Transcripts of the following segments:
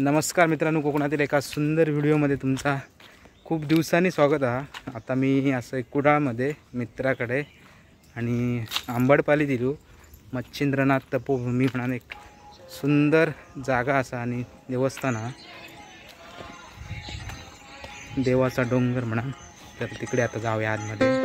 नमस्कार मित्रांनो, कोकणातील एका सुंदर व्हिडिओमध्ये तुमचा खूप दिवसांनी स्वागत आहे। आता मी असं कुडाळमध्ये मित्राकडे आणि आंबडपाली दिलो मच्छिंद्रनाथ तपोभूमी म्हणून एक सुंदर जागा असा आणि देवस्थान आहे, देवाचा डोंगर म्हणा। तर तिकडे आता जाऊया आतमध्ये।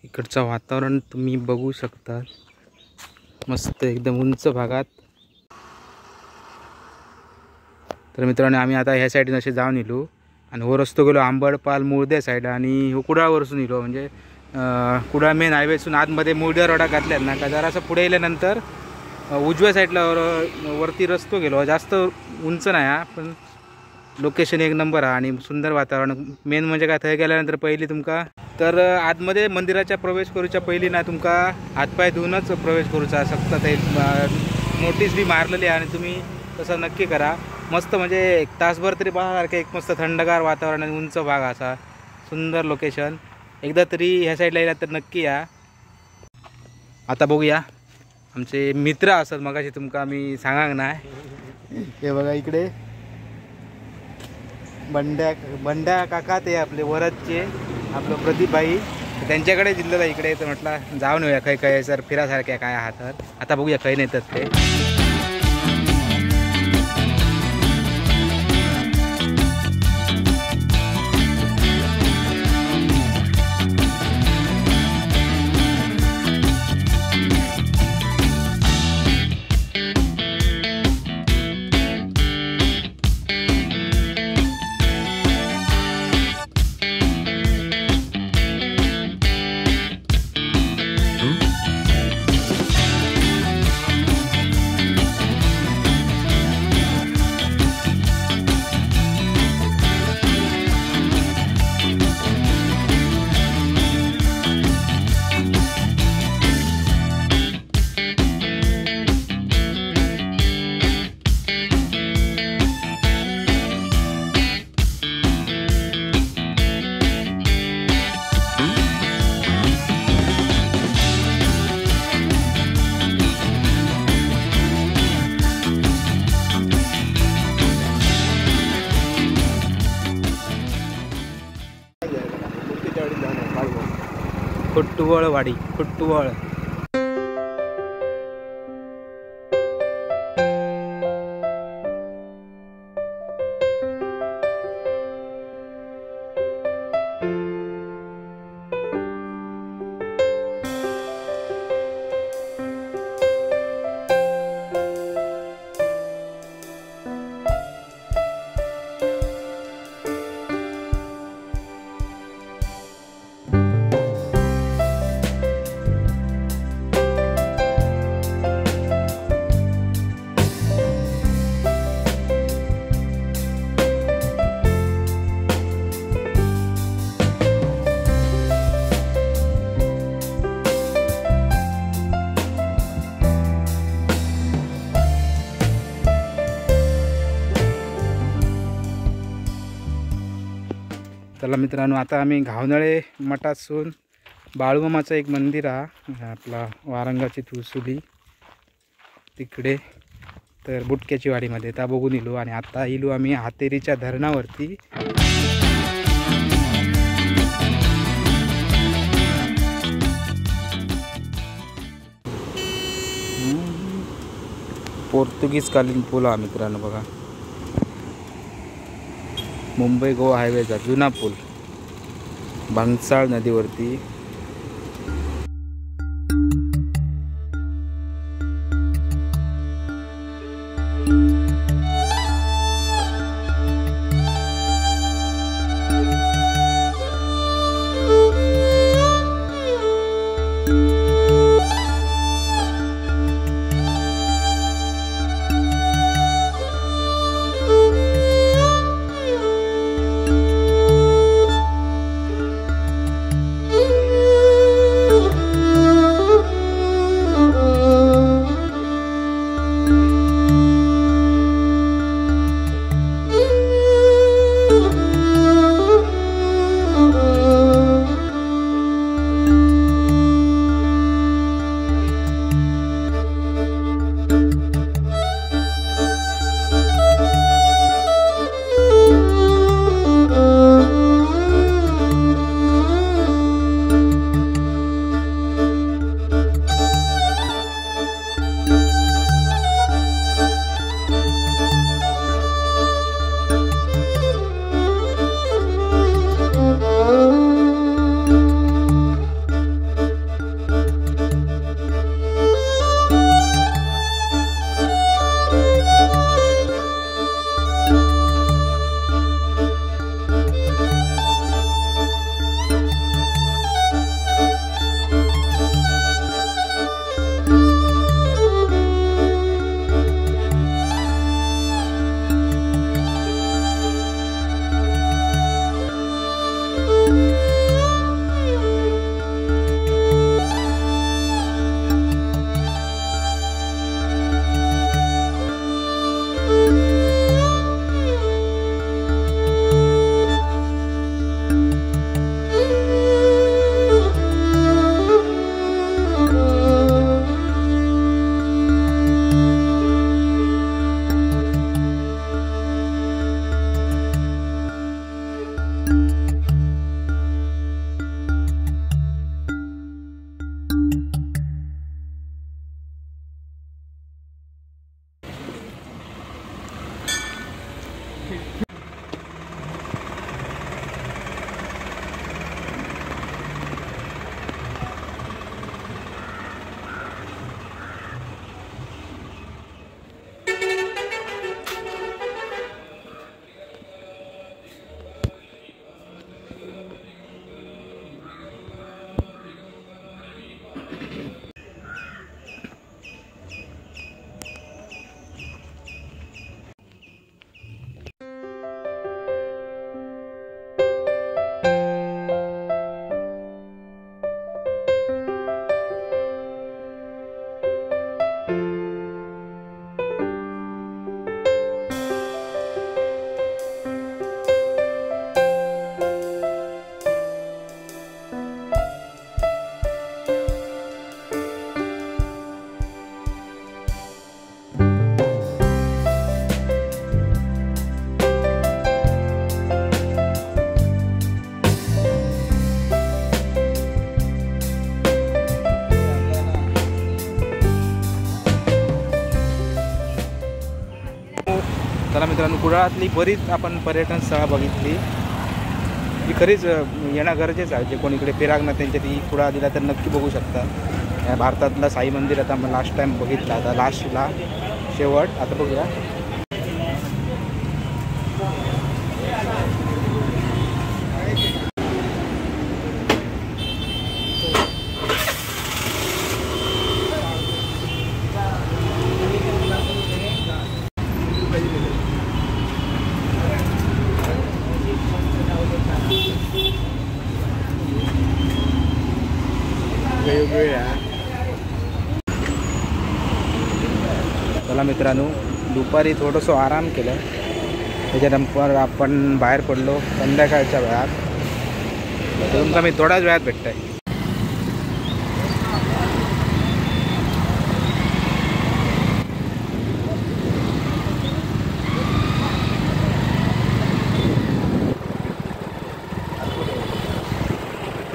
इकडचं वातावरण तुम्ही बघू शकता, मस्त एकदम उंच भागात। तर मित्रांनो, आम्ही आता ह्या साईडने असे जाऊन येलो आणि वर रस्तो गेलो आंबडपाल मुळदे साईड आणि कुडाळवरसून येलो, म्हणजे कुडाळ मेन हायवेसून आतमध्ये मुळदे रोडा घातल्यात ना का जरासं पुढे गेल्यानंतर उजव्या साईडला वरती रस्तो गेलो। जास्त उंच नाही हा, पण लोकेशन एक नंबर आहे आणि सुंदर वातावरण। मेन म्हणजे काय, थंय गेल्यानंतर पहिली तुमका तर आतमध्ये मंदिराच्या प्रवेश करूच्या पहिली ना तुमका हातपाय धुवूनच प्रवेश करूचा सक्त ते नोटीस बी मारलेली आहे आणि तुम्ही तसं नक्की करा। मस्त म्हणजे एक तासभर तरी बघासारखं एक मस्त थंडगार वातावरण आणि उंच भाग असा सुंदर लोकेशन। एकदा तरी ह्या साईडला येला तर नक्की या। आता बघूया आमचे मित्र असतात, मगाशी तुमका आम्ही सांगाक नाही, हे बघा इकडे बंड्या काका ते आपले वरदचे आपलं प्रदीप भाई, त्यांच्याकडे दिलेलं इकडे। तर म्हटलं जाऊन येऊया खै खै सर फिरासारख्या काय आहात। तर आता बघूया खै नेतात ते। खुट्टुवळवाडी खुट्टुवळ. चला मित्रांनो, आता आम्ही घावनळे मठातसून बाळूमामाचं एक मंदिर आहे आपला वारंगाची तुळसुली तिकडे, तर बुटक्याची वाडीमध्ये त्या बघून इलो. आणि आता इलो आम्ही हातेरीच्या धरणावरती. पोर्तुगीज कालीन पूल हा मित्रांनो बघा, मुंबई गोवा हायवेचा जुना पूल भांगसाळ नदीवरती. मित्रांनो कुडाळातली बरीच आपण पर्यटन स्थळं बघितली जी खरीच येणं गरजेचं आहे. जे कोण इकडे फिरागणार त्यांच्या ती कुडाळ दिला तर नक्की बघू शकता. या भारतातलं साई मंदिर आता आपण लास्ट टाइम बघितलं, आता लास्टला शेवट आता बघूया. चला मित्रांनो, दुपारी थोडंसं आराम केलं, त्याच्यानंतर आपण बाहेर पडलो संध्याकाळच्या वेळात. तुमचा मी थोड्याच वेळात भेटतोय.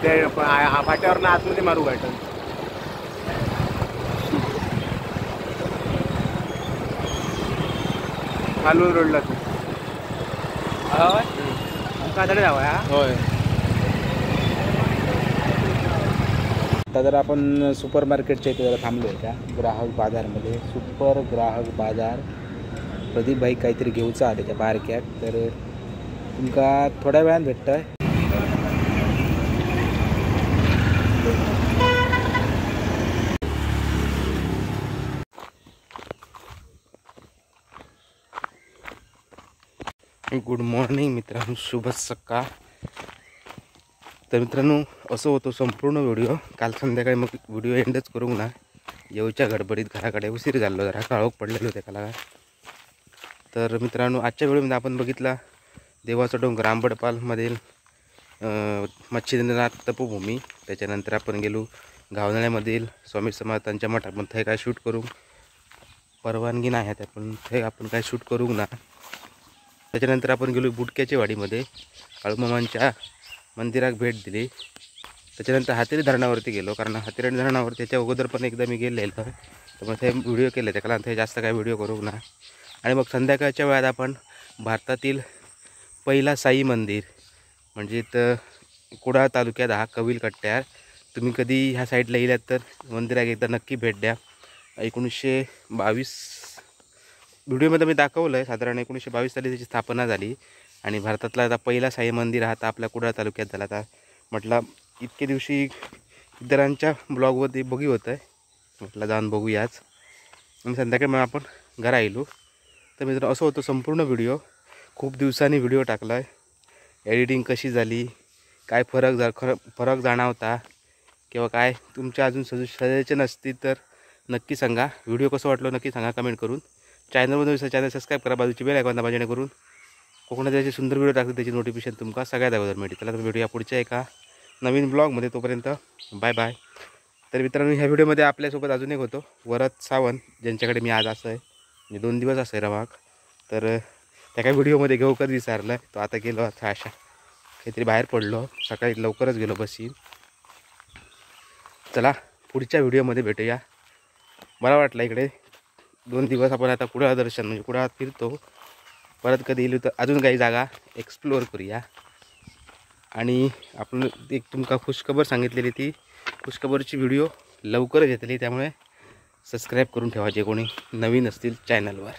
ते फाट्यावरनं आतमध्ये मारू गाठन. खालून रोडला तू कातडे जावा. होय. आता जर आपण सुपर मार्केटच्या इथे जरा थांबलो आहे त्या ग्राहक बाजारमध्ये, सुपर ग्राहक बाजार. प्रदीप भाई काहीतरी घेऊचा आहे त्याच्या बारक्याक, तर तुमका थोड्या वेळात भेटतंय. गुड मॉर्निंग मित्रांनो, शुभ सकाळ. तर मित्रांनो असं होतं संपूर्ण व्हिडिओ. काल संध्याकाळी मग व्हिडिओ एंडच करू ना, येऊच्या गडबडीत घराकडे उशीर झालो, जरा काळोख पडलेलो होते काला. तर मित्रांनो आजच्या व्हिडिओमध्ये आपण बघितला देवाचा डोंगर आंबडपालमधील मच्छिंद्रनाथ तपोभूमी. त्याच्यानंतर आपण गेलो गावनाळ्यामधील स्वामी समर्थांच्या मठामध्ये ते काय शूट करू परवानगी नाही आहे, पण ते आपण काय शूट करू ना. त्याच्यानंतर आपण गेलो बुटक्याच्या वाडीमध्ये, काळूमामांच्या मंदिरात भेट दिली. त्याच्यानंतर हातेरी धरणावरती गेलो, कारण हातेरी धरणावर त्याच्या अगोदर पण एकदा मी गेलेलो, तर मग ते व्हिडिओ केले त्याला, ते जास्त काय व्हिडिओ करू ना. आणि मग संध्याकाळच्या वेळात आपण भारतातील पहिला साई मंदिर म्हणजे तर कुडाळ तालुक्यात हा कविल कट्ट्यार. तुम्ही कधी ह्या साईडला येलात तर मंदिरात एकदा नक्की भेट द्या. 1922 व्हिडिओमध्ये मी दाखवलं आहे, साधारण 1922 साली त्याची स्थापना झाली. आणि भारतातला आता पहिला साई मंदिर हा आता आपल्या कुडाळ तालुक्यात झाला. आता म्हटलं इतके दिवशी इतरांच्या ब्लॉगवरती बघी होतं आहे, म्हटलं जाऊन बघूयाच. आणि संध्याकाळी मग आपण घरा येलो. तर मित्रांनो असं होतं संपूर्ण व्हिडिओ. खूप दिवसांनी व्हिडिओ टाकला आहे. एडिटिंग कशी झाली, काय फरक जाणवता किंवा काय तुमच्या अजून सजेशन असतील तर नक्की सांगा. व्हिडिओ कसं वाटलं नक्की सांगा कमेंट करून. चॅनलमध्ये चॅनल सबस्क्राईब करा, बाजूची बेल आयकॉन दाबा, जेणेकरून कोकणात त्याचे सुंदर व्हिडिओ टाकतात त्याची नोटिफिकेशन तुमका सगळ्यात अगोदर मिळते. त्याला तर भेटूया पुढच्या एका नवीन ब्लॉगमध्ये. तोपर्यंत बाय बाय. तर मित्रांनो ह्या व्हिडिओमध्ये आपल्यासोबत अजून एक होतो वरद सावंत, ज्यांच्याकडे मी आज असं आहे म्हणजे 2 दिवस असं आहे रवाक. तर त्या काही व्हिडिओमध्ये घेऊ कधी विचारलं, तो आता गेलो आता अशा काहीतरी बाहेर पडलो, सकाळी लवकरच गेलो बसी. चला पुढच्या व्हिडिओमध्ये भेटूया. मला वाटलं इकडे 2 दिवस आपण आता कुडाळ दर्शन म्हणजे कुडाळात फिरतो, परत कधी येलो तर अजून काही जागा एक्सप्लोअर करूया. आणि आपण एक तुमका खुशखबर सांगितलेली, ती खुशखबरची व्हिडिओ लवकरच येतली, त्यामुळे सबस्क्राईब करून ठेवा जे कोणी नवीन असतील चॅनलवर.